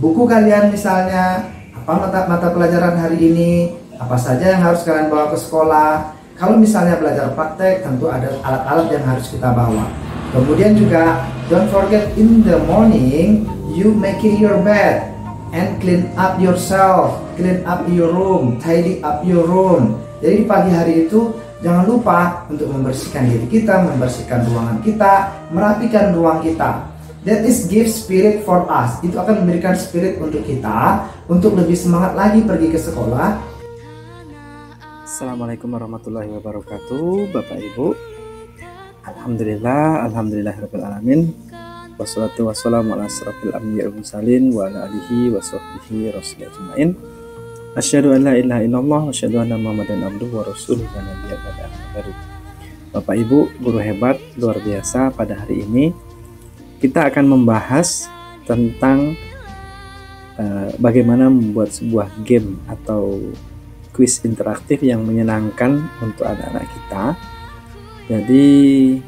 buku kalian misalnya, apa mata pelajaran hari ini, apa saja yang harus kalian bawa ke sekolah. Kalau misalnya belajar praktek, tentu ada alat-alat yang harus kita bawa. Kemudian juga don't forget in the morning you making your bed and clean up yourself, clean up your room, tidy up your room. Jadi di pagi hari itu jangan lupa untuk membersihkan diri kita, membersihkan ruangan kita, merapikan ruang kita. That is give spirit for us. Itu akan memberikan spirit untuk kita, untuk lebih semangat lagi pergi ke sekolah. Assalamualaikum warahmatullahi wabarakatuh, Bapak Ibu. Alhamdulillahirabbil alamin. Wassalatu wassalamu ala asyrafil anbiya'i wal mursalin wa ala alihi wa sahbihi rasul ajmain. Asyhadu an la ilaha illallah wa asyhadu anna Muhammadan abduhu wa rasuluhu wa nabiyya ba'da. Bapak Ibu, guru hebat luar biasa, pada hari ini kita akan membahas tentang bagaimana membuat sebuah game atau kuis interaktif yang menyenangkan untuk anak-anak kita. Jadi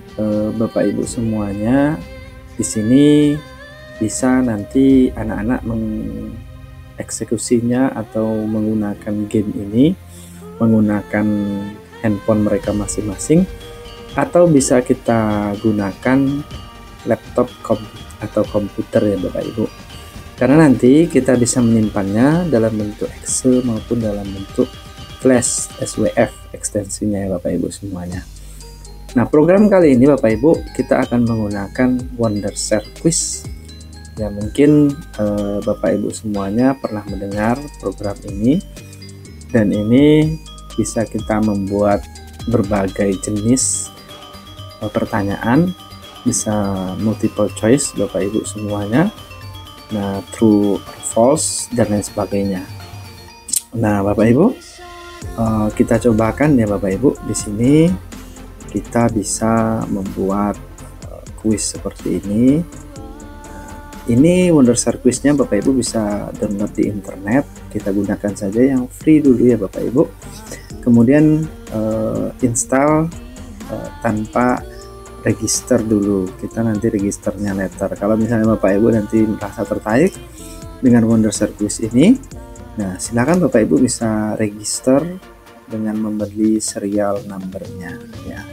Bapak Ibu semuanya di sini bisa nanti anak-anak mengeksekusinya atau menggunakan game ini menggunakan handphone mereka masing-masing, atau bisa kita gunakan laptop atau komputer ya Bapak Ibu. Karena nanti kita bisa menyimpannya dalam bentuk Excel maupun dalam bentuk Flash SWF ekstensinya ya Bapak Ibu semuanya. Nah, program kali ini Bapak Ibu kita akan menggunakan Wondershare Quiz. Ya, mungkin Bapak Ibu semuanya pernah mendengar program ini, dan ini bisa kita membuat berbagai jenis pertanyaan, bisa multiple choice Bapak Ibu semuanya. Nah, true or false dan lain sebagainya. Nah, Bapak Ibu, kita cobakan ya Bapak Ibu. Di sini kita bisa membuat kuis seperti ini. Ini Wondershare Quiznya Bapak Ibu bisa download di internet. Kita gunakan saja yang free dulu ya Bapak Ibu. Kemudian install tanpa register dulu. Kita nanti registernya later. Kalau misalnya Bapak Ibu nanti merasa tertarik dengan Wondershare Quiz ini, nah silakan Bapak Ibu bisa register dengan membeli serial numbernya ya.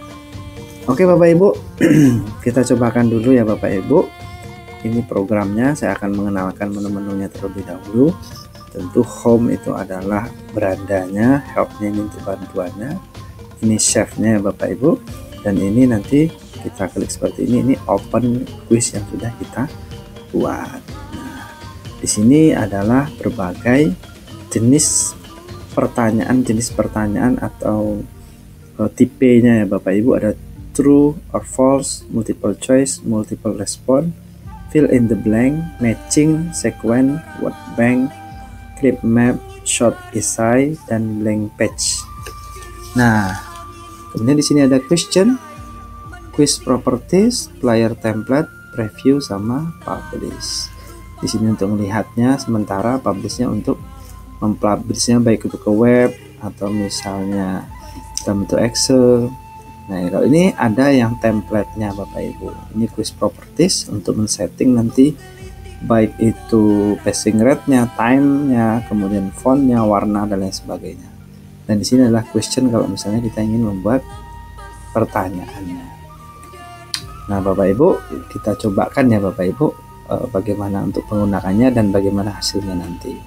Oke Bapak Ibu, kita cobakan dulu ya Bapak Ibu. Ini programnya, saya akan mengenalkan menu-menunya terlebih dahulu. Tentu home itu adalah berandanya, helpnya ini untuk bantuannya, ini chefnya ya Bapak Ibu, dan ini nanti kita klik seperti ini open quiz yang sudah kita buat. Nah, di sini adalah berbagai jenis pertanyaan atau tipenya ya Bapak Ibu. Ada true or false, multiple choice, multiple response, fill in the blank, matching, sequence, word bank, clip map, short essay, dan blank page. Nah, kemudian di sini ada question, quiz properties, player template, preview, sama publish. Di sini untuk melihatnya, sementara publishnya untuk mempublishnya baik itu ke web atau misalnya dalam bentuk Excel. Nah, kalau ini ada yang template-nya Bapak Ibu. Ini quiz properties untuk men-setting nanti baik itu passing rate-nya, time-nya, kemudian font-nya, warna, dan lain sebagainya. Dan di sini adalah question kalau misalnya kita ingin membuat pertanyaannya. Nah Bapak Ibu, kita cobakan ya Bapak Ibu bagaimana untuk penggunakannya dan bagaimana hasilnya nanti.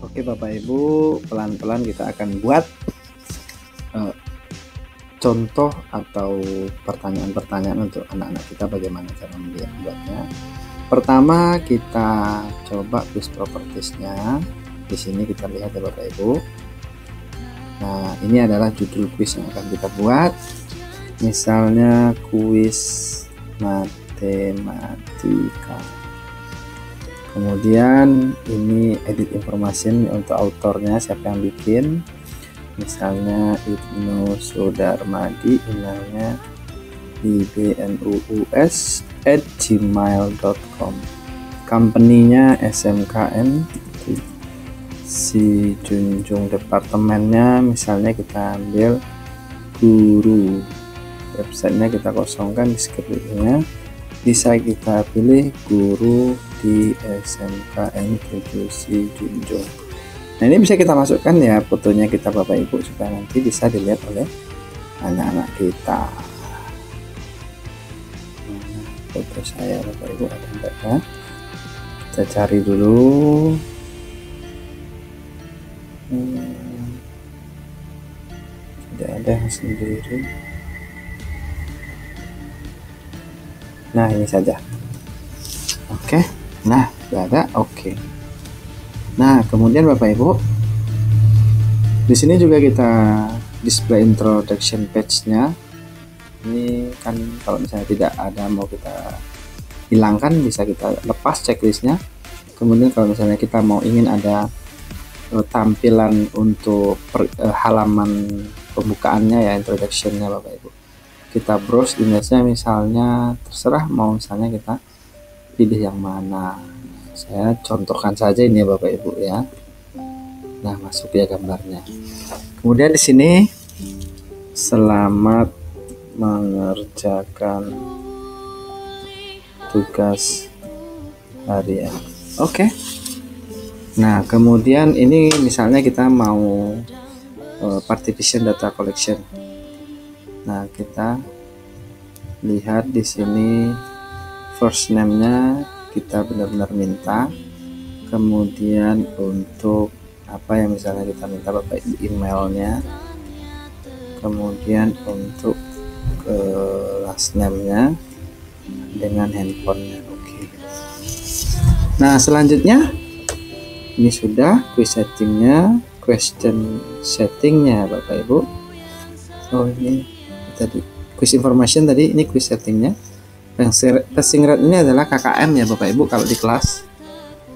Oke Bapak Ibu, pelan-pelan kita akan buat contoh atau pertanyaan-pertanyaan untuk anak-anak kita, bagaimana cara membuatnya. Pertama kita coba quiz propertiesnya. Di sini kita lihat ya Bapak Ibu. Nah, ini adalah judul kuis yang akan kita buat. Misalnya kuis matematika. Kemudian ini edit information untuk autornya, siapa yang bikin. Misalnya Ibnu Sudarmadi, emailnya ibnuus@gmail.com. Company-nya SMKN. Si Junjung, departemennya misalnya kita ambil guru, websitenya kita kosongkan, deskripsinya bisa kita pilih guru di SMKN 7C Junjung. Nah, ini bisa kita masukkan ya fotonya kita Bapak Ibu supaya nanti bisa dilihat oleh anak-anak kita. Nah, foto saya Bapak Ibu ada enggak ya? Kita cari dulu. Tidak ada sendiri. Nah, ini saja. Oke. Nah, sudah ada. Oke. Nah, kemudian Bapak Ibu, di sini juga kita display introduction page-nya. Ini kan kalau misalnya tidak ada mau kita hilangkan, bisa kita lepas checklistnya. Kemudian kalau misalnya kita mau ingin ada tampilan untuk halaman pembukaannya ya, introduction-nya Bapak Ibu, kita browse image-nya, misalnya terserah mau misalnya kita pilih yang mana. Saya contohkan saja ini ya Bapak Ibu ya. Nah, masuk ya gambarnya. Kemudian di sini selamat mengerjakan tugas harian. Oke. Nah, kemudian ini misalnya kita mau partition data collection. Nah, kita lihat di sini first name-nya kita benar-benar minta. Kemudian untuk apa yang misalnya kita minta Bapak emailnya. Kemudian untuk last name-nya dengan handphonenya. Oke. Nah, selanjutnya ini sudah quiz settingnya, question settingnya Bapak Ibu. Oh, ini tadi quiz information, tadi ini quiz settingnya. Passing rate ini adalah KKM ya Bapak Ibu kalau di kelas.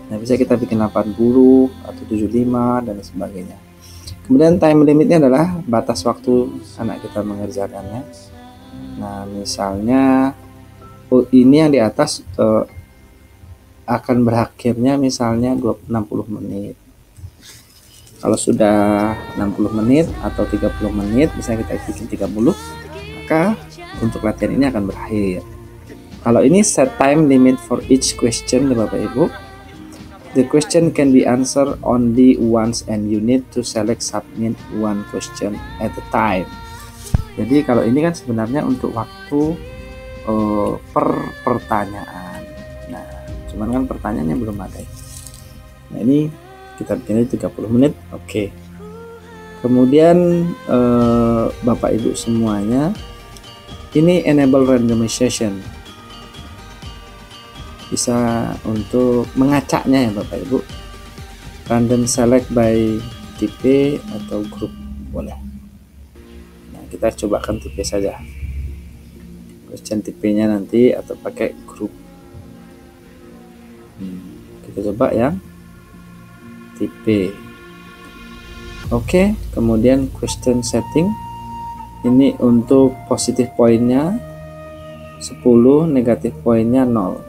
Nah, bisa kita bikin 80 atau 75 dan sebagainya. Kemudian time limitnya adalah batas waktu anak kita mengerjakannya. Nah, misalnya ini yang di atas akan berakhirnya misalnya 60 menit. Kalau sudah 60 menit atau 30 menit, misalnya kita bikin 30, maka untuk latihan ini akan berakhir. Kalau ini set time limit for each question Bapak Ibu. The question can be answered only once and you need to select submit one question at a time. Jadi kalau ini kan sebenarnya untuk waktu per pertanyaan. Nah, cuman kan pertanyaannya belum ada. Nah, ini kita bikinnya 30 menit. Oke. Kemudian Bapak Ibu semuanya, ini enable randomization, bisa untuk mengacaknya ya Bapak Ibu. Random select by tipe atau grup boleh. Nah, kita cobakan tipe saja. Question tipenya nanti atau pakai grup. Kita coba yang tipe. Oke, kemudian question setting. Ini untuk positif poinnya 10, negatif poinnya 0.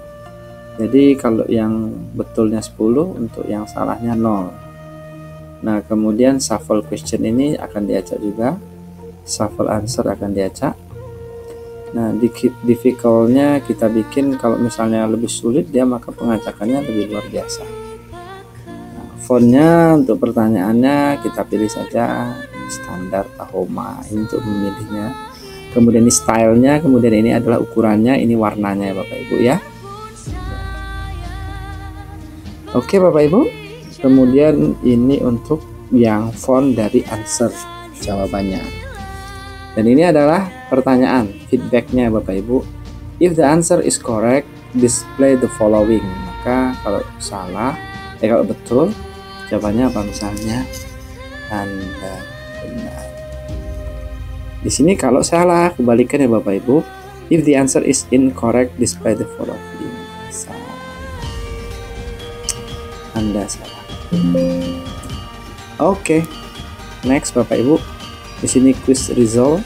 Jadi kalau yang betulnya 10, untuk yang salahnya 0. Nah, kemudian shuffle question ini akan diacak juga. Shuffle answer akan diacak. Nah, difficult-nya kita bikin kalau misalnya lebih sulit dia, maka pengacakannya lebih luar biasa. Nah, fontnya untuk pertanyaannya kita pilih saja standar Tahoma ini untuk memilihnya. Kemudian ini stylenya, kemudian ini adalah ukurannya, ini warnanya ya Bapak Ibu ya. Oke Bapak Ibu, kemudian ini untuk yang font dari answer jawabannya. Dan ini adalah pertanyaan, feedbacknya Bapak Ibu. If the answer is correct, display the following. Maka kalau salah, kalau betul, jawabannya apa misalnya? Anda benar. Di sini kalau salah, kebalikan ya Bapak Ibu. If the answer is incorrect, display the following. Salah. Anda salah. Oke. Next Bapak Ibu. Di sini quiz result.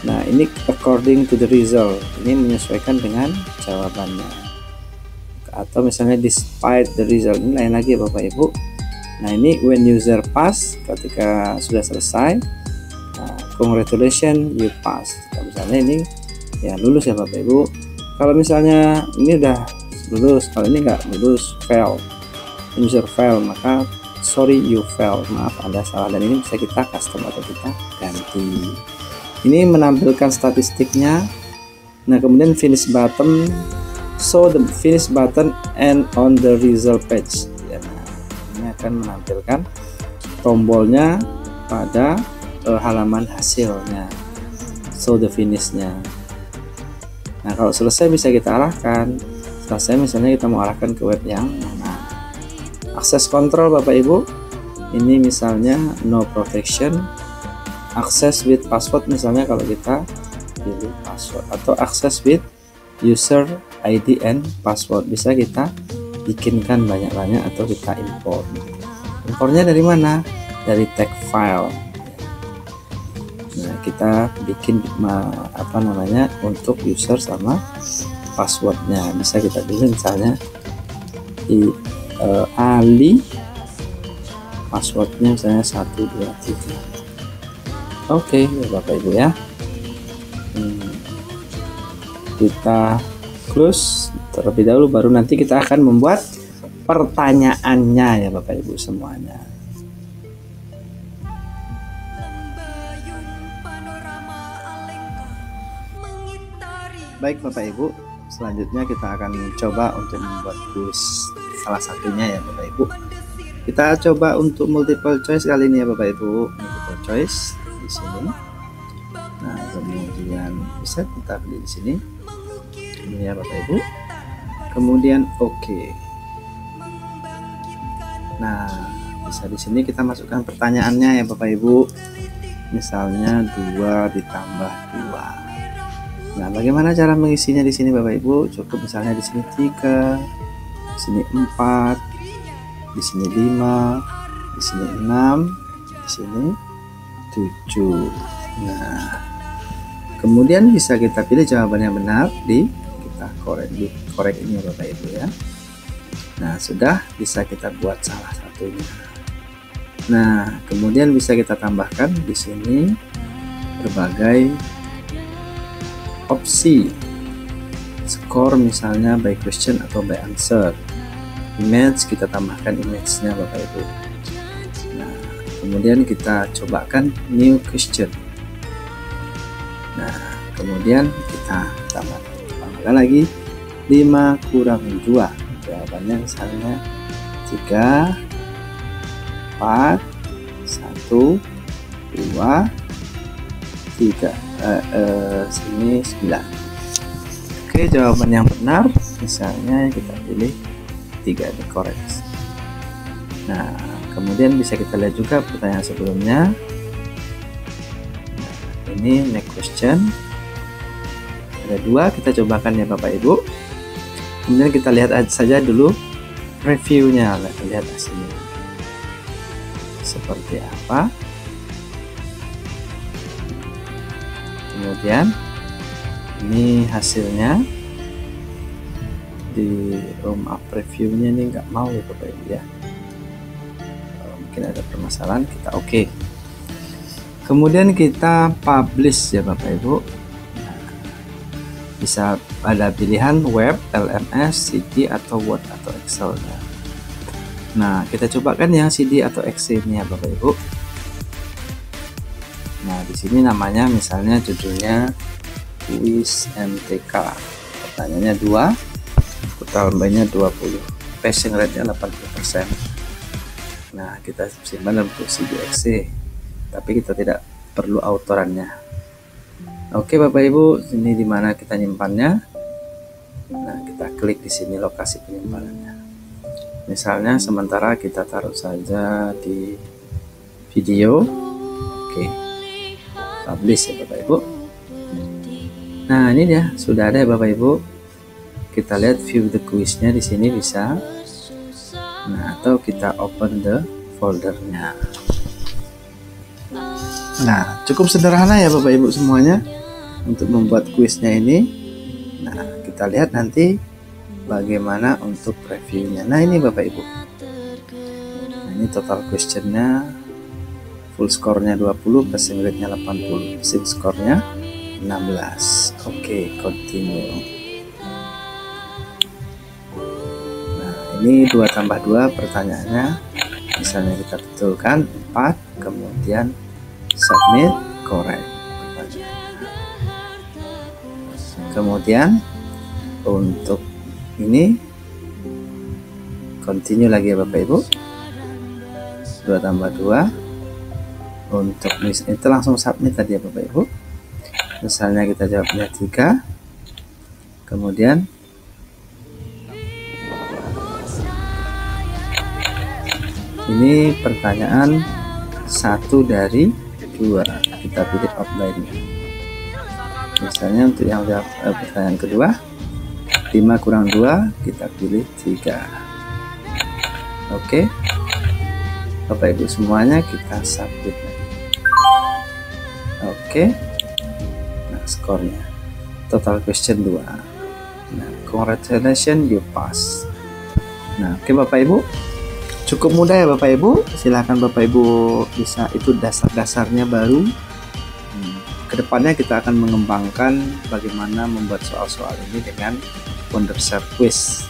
Nah, ini according to the result. Ini menyesuaikan dengan jawabannya. Atau misalnya despite the result. Ini lain lagi ya Bapak Ibu. Nah, ini when user pass, ketika sudah selesai. Nah, congratulations you pass. Nah, misalnya ini ya lulus ya Bapak Ibu. Kalau misalnya ini udah lulus, kalau ini nggak lulus, fail, user fail, maka sorry you fail, maaf Anda salah, dan ini bisa kita custom atau kita ganti. Ini menampilkan statistiknya. Nah, kemudian finish button, show the finish button and on the result page. Ya, nah, ini akan menampilkan tombolnya pada halaman hasilnya, show the finishnya. Nah, kalau selesai bisa kita arahkan. Selesai misalnya kita mau arahkan ke web yang mana. Akses kontrol Bapak Ibu, ini misalnya no protection, access with password misalnya kalau kita pilih password, atau access with user ID and password, bisa kita bikinkan banyak-banyak atau kita import. Impornya dari mana? Dari tag file. Nah, kita bikin apa namanya untuk user sama passwordnya, bisa kita pilih misalnya di Ali, passwordnya misalnya 123. Oke, ya Bapak Ibu ya. Kita close terlebih dahulu, baru nanti kita akan membuat pertanyaannya ya Bapak Ibu semuanya. Baik Bapak Ibu, selanjutnya kita akan coba untuk membuat kuis salah satunya ya Bapak Ibu. Kita coba untuk multiple choice kali ini ya Bapak Ibu. Multiple choice di sini. Nah, kemudian bisa kita pilih di sini. Ini ya Bapak Ibu. Kemudian oke. Nah, bisa di sini kita masukkan pertanyaannya ya Bapak Ibu. Misalnya 2 ditambah 2. Nah, bagaimana cara mengisinya di sini Bapak Ibu? Cukup misalnya di sini 3, di sini 4, di sini 5, di sini 6, di sini 7. Nah, kemudian bisa kita pilih jawaban yang benar, kita korek ini ya Bapak Ibu ya. Nah, sudah bisa kita buat salah satunya. Nah, kemudian bisa kita tambahkan di sini berbagai opsi, skor misalnya by question atau by answer. Image, kita tambahkan image-nya Bapak Ibu. Nah, kemudian kita cobakan new question. Nah, kemudian kita tambahkan lagi 5 kurang 2. Jawabannya misalnya 3, 4, 1, 2, 3. Sini 9. Oke, jawaban yang benar misalnya kita pilih 3, dikoreksi. Nah, kemudian bisa kita lihat juga pertanyaan sebelumnya. Nah, ini next question. Ada 2, kita cobakan ya Bapak Ibu. Kemudian kita lihat saja dulu reviewnya, lihat hasilnya seperti apa. Kemudian ini hasilnya di previewnya ini nggak mau ya Bapak Ibu ya. Mungkin ada permasalahan, kita oke. Kemudian kita publish ya Bapak Ibu. Nah, bisa ada pilihan web, LMS, CD atau Word atau Excel. Nah, kita cobakan yang CD atau Excel ini ya Bapak Ibu. Nah, di sini namanya misalnya judulnya kuis MTK. Pertanyaannya 2, tambahnya 20. Passing rate-nya 80%. Nah, kita simpan untuk CDXC. Tapi kita tidak perlu autorannya. Oke Bapak Ibu, ini dimana kita nyimpannya. Nah, kita klik di sini lokasi penyimpanannya. Misalnya sementara kita taruh saja di video. Oke. Publish ya Bapak Ibu. Nah, ini dia sudah ada ya Bapak Ibu. Kita lihat view the quiznya di sini bisa. Nah, atau kita open the foldernya. Nah, cukup sederhana ya Bapak Ibu semuanya untuk membuat quiznya ini. Nah, kita lihat nanti bagaimana untuk reviewnya. Nah, ini Bapak Ibu. Nah, ini total questionnya. Full skornya 20, passing rate-nya 80, passing skornya 16. Oke, continue. ini 2 tambah 2 pertanyaannya. Misalnya kita betulkan 4, kemudian submit, correct. Kemudian untuk ini continue lagi ya Bapak Ibu. 2 tambah 2 untuk itu langsung submit tadi ya Bapak Ibu. Misalnya kita jawabnya 3, kemudian ini pertanyaan 1 dari 2, kita pilih outline. Misalnya untuk yang jawab pertanyaan kedua 5 kurang 2, kita pilih 3. Oke, Bapak Ibu semuanya kita submit. Oke, nah skornya total question 2. Nah, congratulations, you pass. Nah, oke Bapak Ibu, cukup mudah ya Bapak Ibu. Silahkan Bapak Ibu bisa, itu dasar-dasarnya baru. Kedepannya kita akan mengembangkan bagaimana membuat soal-soal ini dengan Wondershare Quiz.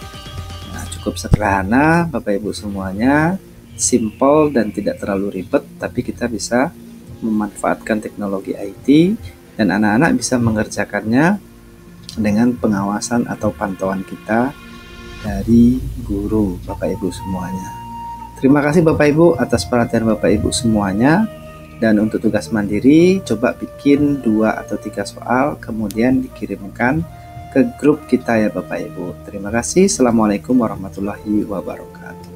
Nah, cukup sederhana Bapak Ibu semuanya, simple dan tidak terlalu ribet, tapi kita bisa memanfaatkan teknologi IT dan anak-anak bisa mengerjakannya dengan pengawasan atau pantauan kita dari guru Bapak Ibu semuanya. Terima kasih Bapak Ibu atas perhatian Bapak Ibu semuanya. Dan untuk tugas mandiri, coba bikin 2 atau 3 soal, kemudian dikirimkan ke grup kita ya Bapak Ibu. Terima kasih. Assalamualaikum warahmatullahi wabarakatuh.